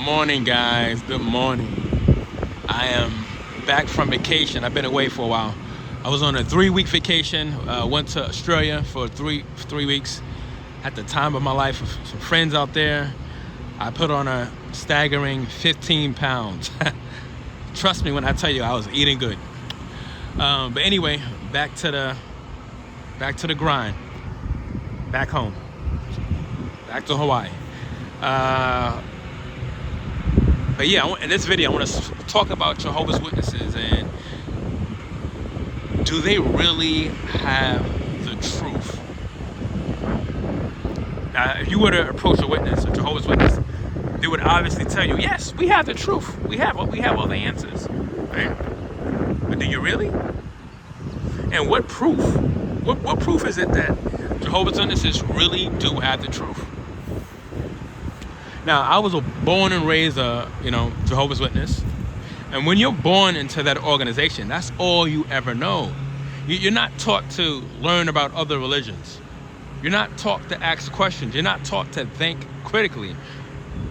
morning, guys. Good morning. I am back from vacation. I've been away for a while. I was on a 3-week vacation. Went to Australia for three weeks. At the time of my life, with some friends out there. I put on a staggering 15 pounds. Trust me when I tell you, I was eating good. But anyway, back to the grind. Back home. Back to Hawaii. But yeah, in this video, I want to talk about Jehovah's Witnesses and do they really have the truth? Now, if you were to approach a witness, a Jehovah's Witness, they would obviously tell you, yes, we have the truth. We have all the answers, right? But do you really? And what proof? What proof is it that Jehovah's Witnesses really do have the truth? Now, I was born and raised a Jehovah's Witness. And when you're born into that organization, that's all you ever know. You're not taught to learn about other religions. You're not taught to ask questions. You're not taught to think critically.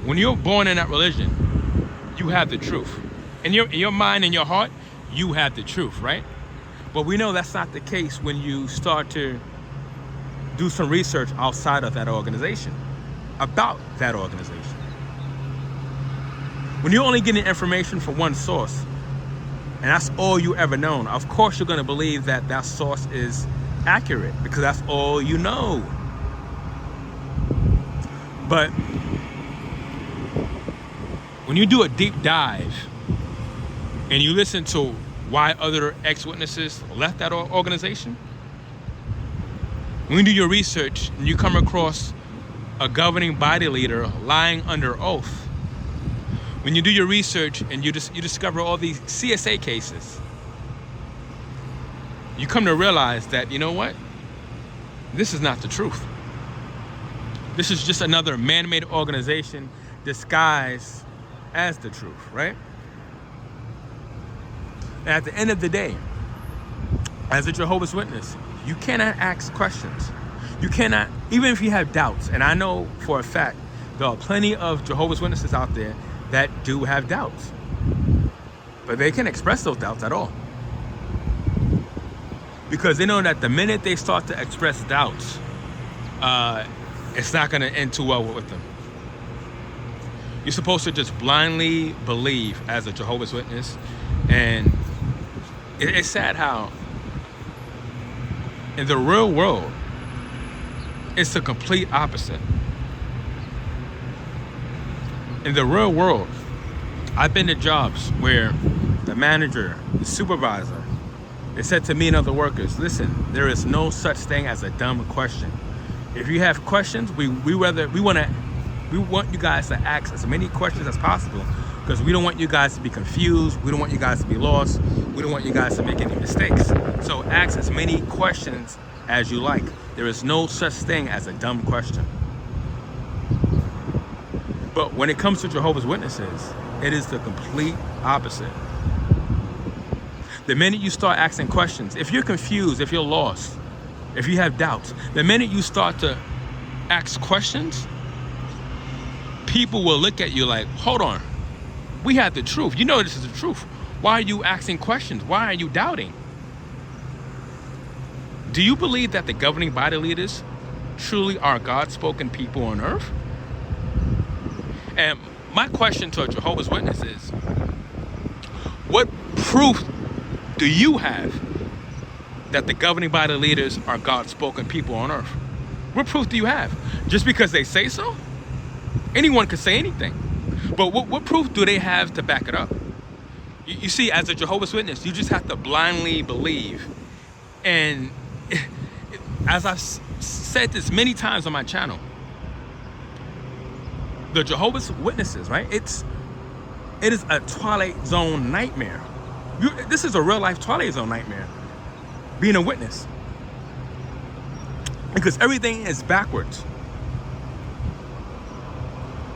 When you're born in that religion, you have the truth. In your mind and your heart, you have the truth, right? But we know that's not the case when you start to do some research outside of that organization, about that organization. When you're only getting information from one source, and that's all you ever known, of course you're going to believe that that source is accurate because that's all you know. But when you do a deep dive and you listen to why other ex-witnesses left that organization, when you do your research and you come across a governing body leader lying under oath, when you do your research and you discover all these CSA cases, you come to realize that, you know what? This is not the truth. This is just another man-made organization disguised as the truth, right? And at the end of the day, as a Jehovah's Witness, you cannot ask questions. You cannot, even if you have doubts, and I know for a fact there are plenty of Jehovah's Witnesses out there that do have doubts, but they can't express those doubts at all. Because they know that the minute they start to express doubts, it's not going to end too well with them. You're supposed to just blindly believe as a Jehovah's Witness. And it's sad how in the real world, it's the complete opposite. In the real world, I've been to jobs where the manager, the supervisor, they said to me and other workers, listen, there is no such thing as a dumb question. If you have questions, we want you guys to ask as many questions as possible because we don't want you guys to be confused. We don't want you guys to be lost. We don't want you guys to make any mistakes. So ask as many questions as you like. There is no such thing as a dumb question. But when it comes to Jehovah's Witnesses, it is the complete opposite. The minute you start asking questions, if you're confused, if you're lost, if you have doubts, the minute you start to ask questions, people will look at you like, hold on, we have the truth. You know this is the truth. Why are you asking questions? Why are you doubting? Do you believe that the governing body leaders truly are God-spoken people on earth? And my question to a Jehovah's Witness is, what proof do you have that the governing body leaders are God-spoken people on earth? What proof do you have? Just because they say so? Anyone could say anything. But what proof do they have to back it up? You see, as a Jehovah's Witness, you just have to blindly believe. And as I've said this many times on my channel, the Jehovah's Witnesses, right? It is a Twilight Zone nightmare. This is a real life Twilight Zone nightmare, being a witness. Because everything is backwards.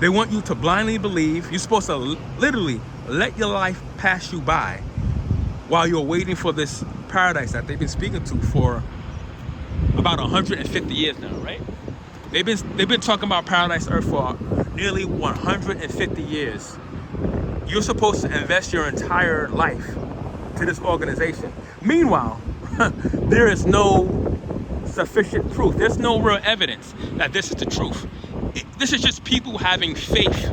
They want you to blindly believe. You're supposed to literally let your life pass you by while you're waiting for this paradise that they've been speaking to for about 150 years now, right? They've been talking about paradise earth for nearly 150 years. You're supposed to invest your entire life to this organization. Meanwhile, there is no sufficient proof. There's no real evidence that this is the truth. This is just people having faith,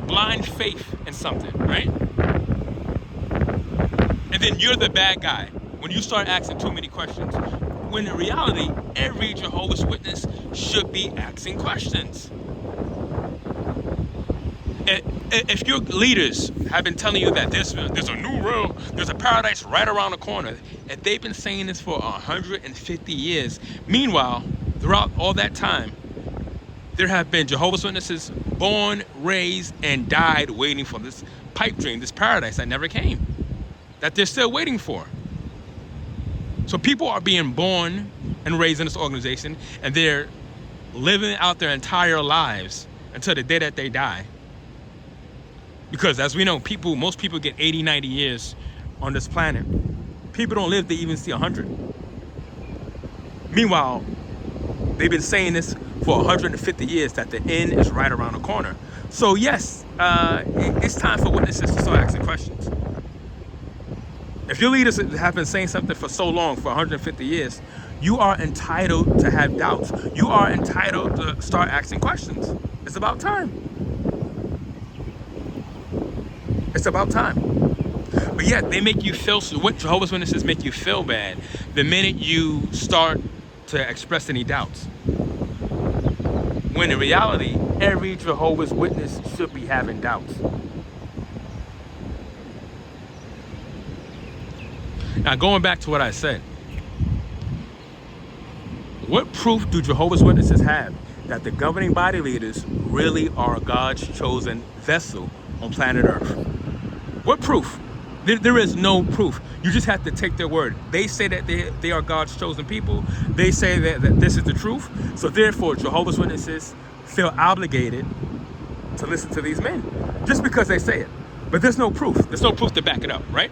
blind faith in something, right? And then you're the bad guy when you start asking too many questions. When in reality, every Jehovah's Witness should be asking questions. If your leaders have been telling you that there's a new world, there's a paradise right around the corner, and they've been saying this for 150 years, meanwhile, throughout all that time, there have been Jehovah's Witnesses born, raised, and died waiting for this pipe dream, this paradise that never came, that they're still waiting for. So people are being born and raised in this organization, and they're living out their entire lives until the day that they die. Because as we know, most people get 80, 90 years on this planet. People don't live to even see 100. Meanwhile, they've been saying this for 150 years, that the end is right around the corner. So yes, it's time for witnesses to start asking questions. If your leaders have been saying something for so long, for 150 years, you are entitled to have doubts. You are entitled to start asking questions. It's about time. It's about time. But yet they make you feel, what Jehovah's Witnesses make you feel bad the minute you start to express any doubts. When in reality, every Jehovah's Witness should be having doubts. Now, going back to what I said, what proof do Jehovah's Witnesses have that the governing body leaders really are God's chosen vessel on planet Earth? What proof? There is no proof. You just have to take their word. They say that they are God's chosen people. They say that this is the truth. So therefore, Jehovah's Witnesses feel obligated to listen to these men just because they say it. But there's no proof. There's no proof to back it up, right?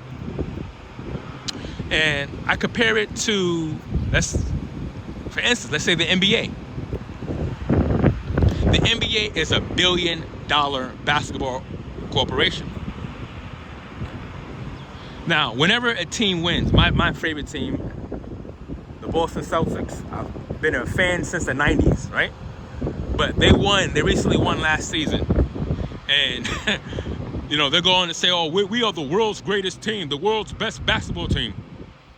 And I compare it to, for instance, let's say the NBA. The NBA is $1 billion basketball corporation. Now, whenever a team wins, my favorite team, the Boston Celtics, I've been a fan since the 90s, right? But they recently won last season. And, they're going to say, oh, we are the world's greatest team, the world's best basketball team,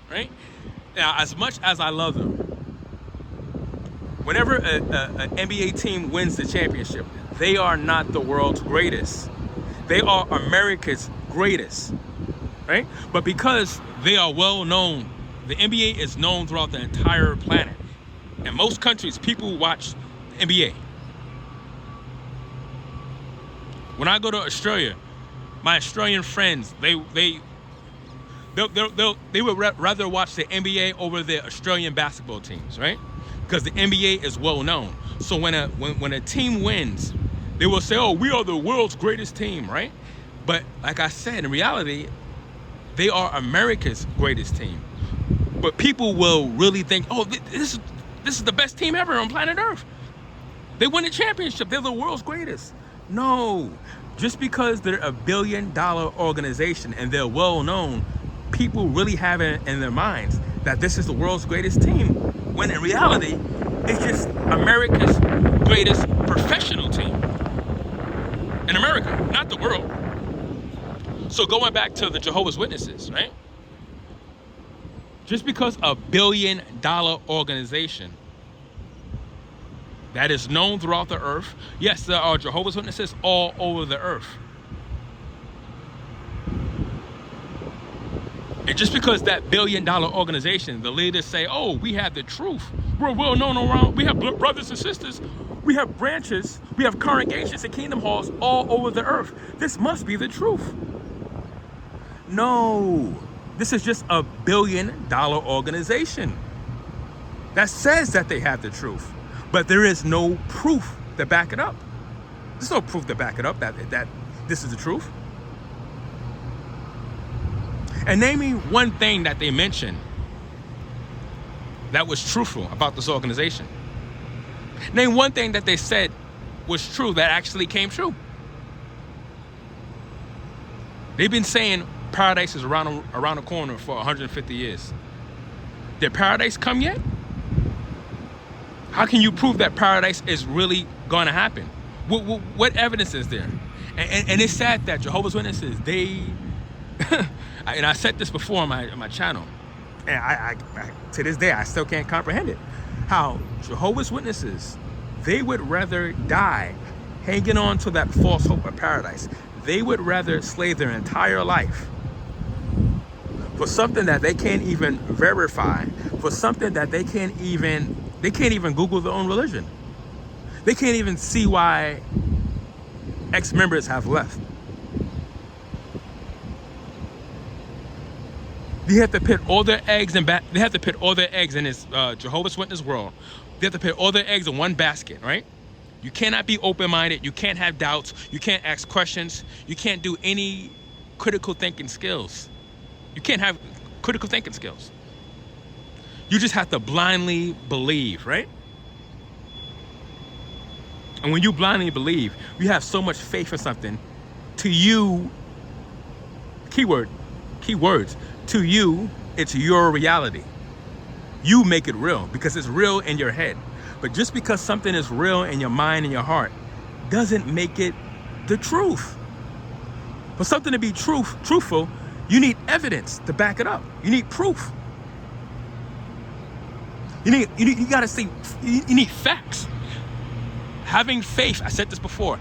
right? Now, as much as I love them, whenever an NBA team wins the championship, they are not the world's greatest. They are America's greatest. Right? But because they are well known, the NBA is known throughout the entire planet. In most countries, people watch the NBA. When I go to Australia, my Australian friends, they would rather watch the NBA over the Australian basketball teams, right? Because the NBA is well known. So when a team wins, they will say, oh, we are the world's greatest team, right? But like I said, in reality, they are America's greatest team. But people will really think, oh, this is the best team ever on planet Earth. They won the championship. They're the world's greatest. No. Just because they're $1 billion organization and they're well known, people really have it in their minds that this is the world's greatest team. When in reality, it's just America's greatest professional team. In America, not the world. So going back to the Jehovah's Witnesses, right? Just because a $1 billion organization that is known throughout the earth, yes, there are Jehovah's Witnesses all over the earth. And just because that $1 billion organization, the leaders say, oh, we have the truth. We're well known around, we have brothers and sisters. We have branches, we have congregations and kingdom halls all over the earth. This must be the truth. No, this is just a $1 billion organization that says that they have the truth, but there is no proof to back it up. There's no proof to back it up that this is the truth. And name me one thing that they mentioned that was truthful about this organization. Name one thing that they said was true that actually came true. They've been saying paradise is around the corner for 150 years. Did paradise come yet? How can you prove that paradise is really going to happen? What evidence is there? And it's sad that Jehovah's Witnesses, they, and I said this before on my channel, and I to this day, I still can't comprehend it. How Jehovah's Witnesses, they would rather die hanging on to that false hope of paradise. They would rather slave their entire life for something that they can't even verify, for something that they can't even Google their own religion. They can't even see why ex-members have left. They have to put all their eggs in They have to put all their eggs in this Jehovah's Witness world. They have to put all their eggs in one basket, right? You cannot be open-minded. You can't have doubts. You can't ask questions. You can't do any critical thinking skills. You can't have critical thinking skills. You just have to blindly believe, right? And when you blindly believe, you have so much faith in something. To you, keywords, to you, it's your reality. You make it real because it's real in your head. But just because something is real in your mind and your heart doesn't make it the truth. For something to be truthful, you need evidence to back it up. You need proof. You gotta see, you need facts. Having faith, I said this before,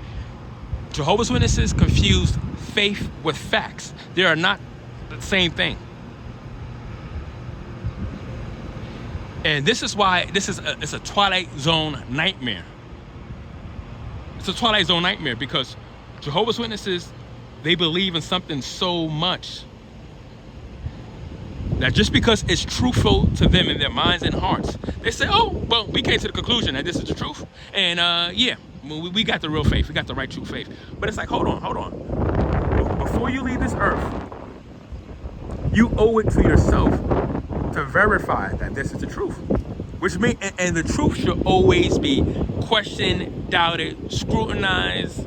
Jehovah's Witnesses confuse faith with facts. They are not the same thing. And this is why it's a Twilight Zone nightmare. It's a Twilight Zone nightmare because Jehovah's Witnesses, they believe in something so much that just because it's truthful to them in their minds and hearts, they say, oh, well, we came to the conclusion that this is the truth. And yeah, we got the real faith. We got the right true faith. But it's like, hold on. Before you leave this earth, you owe it to yourself to verify that this is the truth. Which means, and the truth should always be questioned, doubted, scrutinized.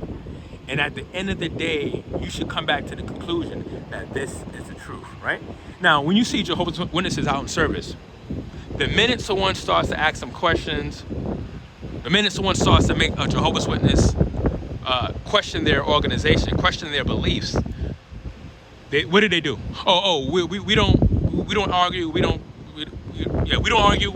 And at the end of the day, you should come back to the conclusion that this is the truth, right? Now, when you see Jehovah's Witnesses out in service, the minute someone starts to ask some questions, the minute someone starts to make a Jehovah's Witness question their organization, question their beliefs, what do they do? We don't argue, we don't argue,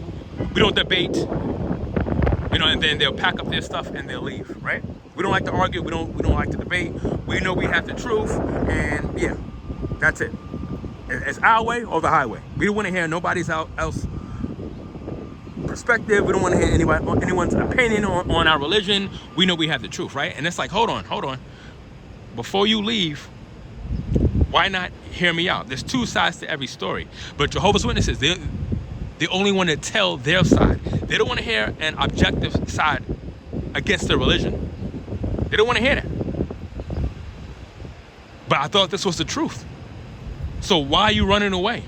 we don't debate, and then they'll pack up their stuff and they'll leave, right? We don't like to argue, we don't like to debate. We know we have the truth, and yeah, that's it. It's our way or the highway. We don't want to hear nobody's else perspective. We don't want to hear anyone's opinion on our religion. We know we have the truth, right? And it's like, hold on. Before you leave, why not hear me out? There's two sides to every story. But Jehovah's Witnesses, they only want to tell their side. They don't want to hear an objective side against their religion. They don't want to hear that. But I thought this was the truth. So why are you running away?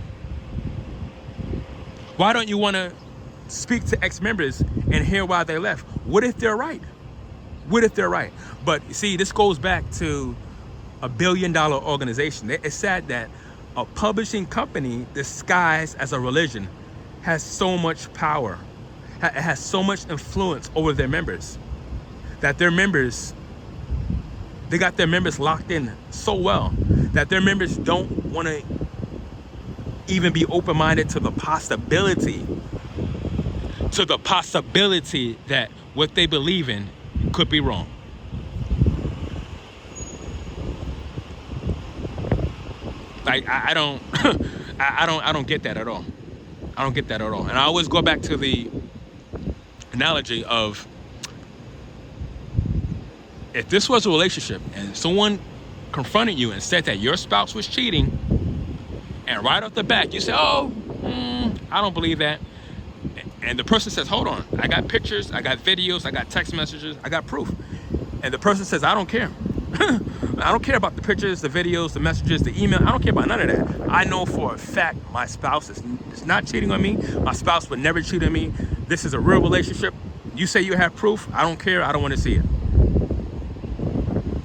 Why don't you want to speak to ex-members and hear why they left? What if they're right? What if they're right? But see, this goes back to a $1 billion organization. It's sad that a publishing company disguised as a religion has so much power, has so much influence over their members, that their members, they got their members locked in so well that their members don't want to even be open-minded to the possibility that what they believe in could be wrong. Like I don't get that at all. I don't get that at all. And I always go back to the analogy of, if this was a relationship and someone confronted you and said that your spouse was cheating, and right off the bat you say, I don't believe that, and the person says, hold on, I got pictures, I got videos, I got text messages, I got proof, and the person says, I don't care. I don't care about the pictures, the videos, the messages, the email. I don't care about none of that. I know for a fact my spouse is not cheating on me. My spouse would never cheat on me. This is a real relationship. You say you have proof, I don't care, I don't want to see it.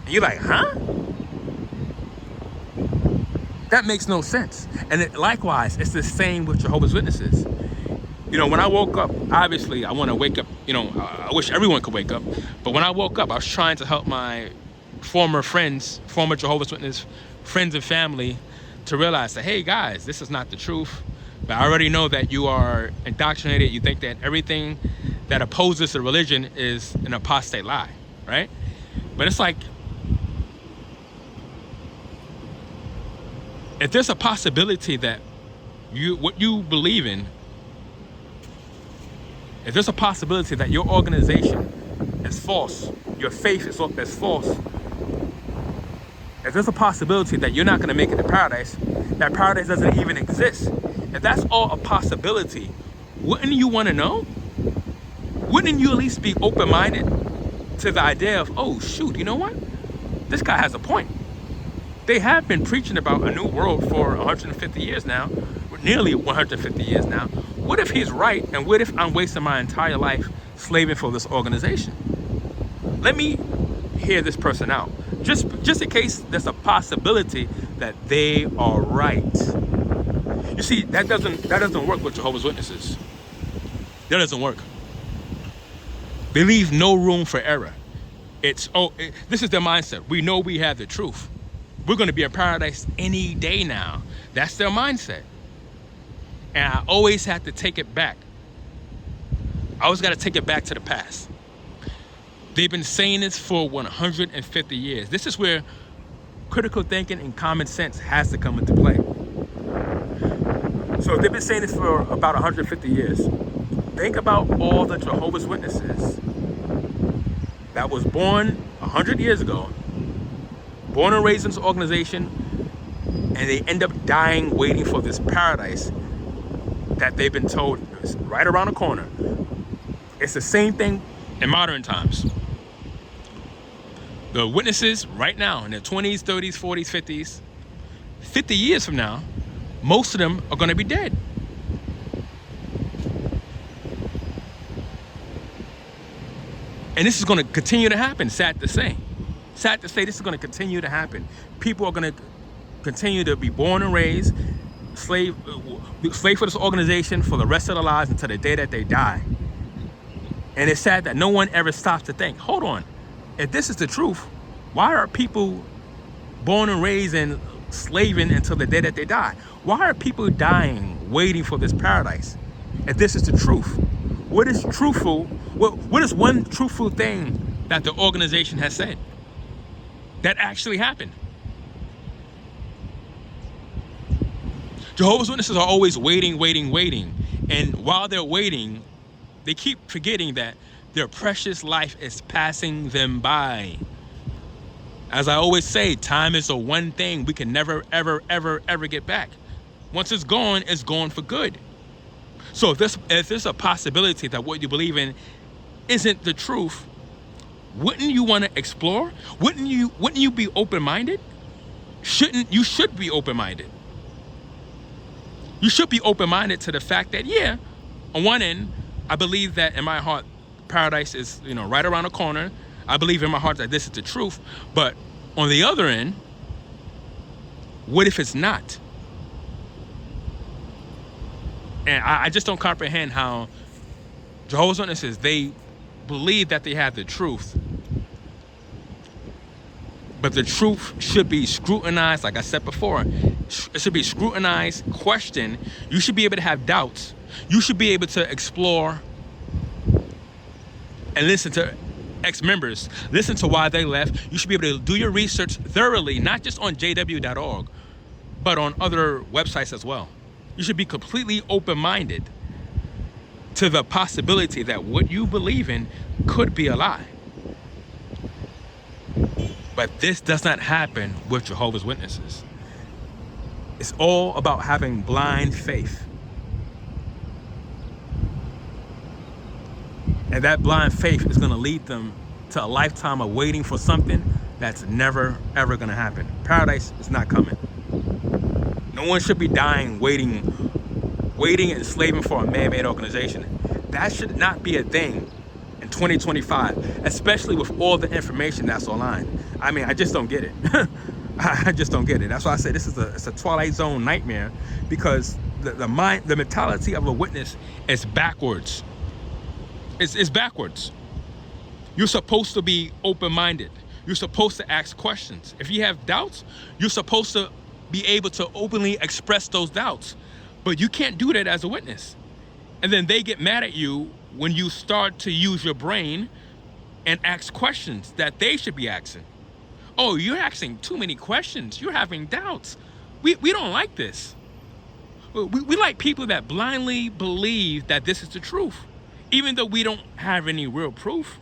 And you're like, huh? That makes no sense. And likewise, it's the same with Jehovah's Witnesses. When I woke up, obviously I want to wake up, I wish everyone could wake up. But when I woke up, I was trying to help my former Jehovah's Witness friends and family to realize that, hey guys, this is not the truth. But I already know that you are indoctrinated. You think that everything that opposes the religion is an apostate lie, right? But it's like, if there's a possibility that what you believe in, if there's a possibility that your organization is false, your faith is false, if there's a possibility that you're not going to make it to paradise, that paradise doesn't even exist, if that's all a possibility, wouldn't you want to know? Wouldn't you at least be open-minded to the idea of, oh shoot, you know what? This guy has a point. They have been preaching about a new world for 150 years now, nearly 150 years now. What if he's right, and what if I'm wasting my entire life slaving for this organization? Let me hear this person out, just in case there's a possibility that they are right. You see, that doesn't work with Jehovah's Witnesses. That doesn't work. They leave no room for error. This is their mindset. We know we have the truth. We're going to be in paradise any day now. That's their mindset. And I always have to take it back. I always got to take it back to the past. They've been saying this for 150 years. This is where critical thinking and common sense has to come into play. So if they've been saying this for about 150 years, think about all the Jehovah's Witnesses that was born 100 years ago, born and raised in this organization, and they end up dying waiting for this paradise that they've been told is right around the corner. It's the same thing in modern times. The witnesses right now in their 20s, 30s, 40s, 50s, 50 years from now, most of them are going to be dead. And this is going to continue to happen, sad to say. Sad to say, this is going to continue to happen. People are going to continue to be born and raised, slave for this organization for the rest of their lives until the day that they die. And it's sad that no one ever stops to think, hold on, if this is the truth, why are people born and raised and slaving until the day that they die? Why are people dying waiting for this paradise if this is the truth? What is truthful? What is one truthful thing that the organization has said that actually happened? Jehovah's Witnesses are always waiting. And while they're waiting, they keep forgetting that their precious life is passing them by. As I always say, time is the one thing we can never, ever get back. Once it's gone for good. So if there's a possibility that what you believe in isn't the truth, wouldn't you want to explore? Wouldn't you be open-minded? You should be open-minded. You should be open-minded to the fact that, yeah, on one end, I believe that in my heart, paradise is, right around the corner. I believe in my heart that this is the truth. But on the other end, what if it's not? And I just don't comprehend how Jehovah's Witnesses, they believe that they have the truth. But the truth should be scrutinized, like I said before. It should be scrutinized, questioned. You should be able to have doubts. You should be able to explore and listen to ex-members. Listen to why they left. You should be able to do your research thoroughly, not just on jw.org, but on other websites as well. You should be completely open-minded to the possibility that what you believe in could be a lie. But this does not happen with Jehovah's Witnesses. It's all about having blind faith. And that blind faith is going to lead them to a lifetime of waiting for something that's never, ever going to happen. Paradise is not coming. No one should be dying waiting and slaving for a man-made organization. That should not be a thing in 2025, especially with all the information that's online. I mean, I just don't get it. I just don't get it. That's why I say it's a Twilight Zone nightmare, because the mentality of a witness is backwards. It's backwards. You're supposed to be open-minded. You're supposed to ask questions. If you have doubts, you're supposed to be able to openly express those doubts. But you can't do that as a witness. And then they get mad at you when you start to use your brain and ask questions that they should be asking. Oh, you're asking too many questions. You're having doubts. We don't like this. We like people that blindly believe that this is the truth, even though we don't have any real proof.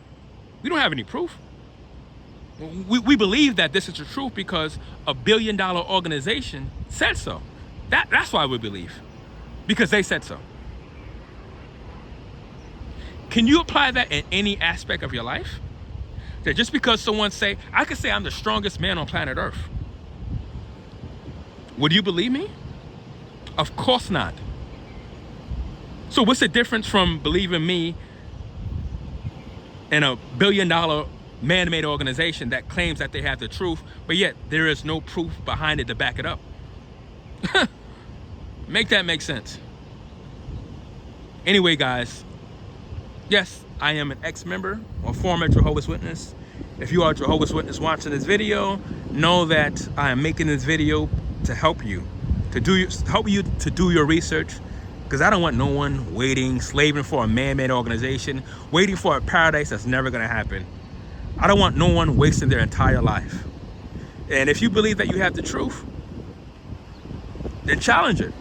We don't have any proof. We believe that this is the truth because a billion-dollar organization said so. That's why we believe, because they said so. Can you apply that in any aspect of your life? That just because someone say, I could say I'm the strongest man on planet Earth. Would you believe me? Of course not. So what's the difference from believing me and a billion-dollar man-made organization that claims that they have the truth, but yet there is no proof behind it to back it up? Make that make sense. Anyway, guys, yes, I am an ex-member or former Jehovah's Witness. If you are a Jehovah's Witness watching this video, know that I am making this video to help you, to do your research, because I don't want no one waiting, slaving for a man-made organization, waiting for a paradise that's never going to happen. I don't want no one wasting their entire life. And if you believe that you have the truth, then challenge it.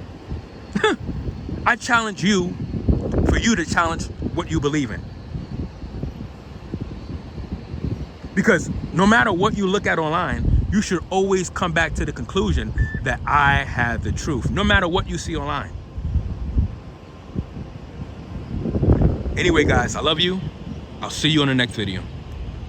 I challenge you for you to challenge what you believe in. Because no matter what you look at online, you should always come back to the conclusion that I have the truth, no matter what you see online. Anyway, guys, I love you. I'll see you on the next video.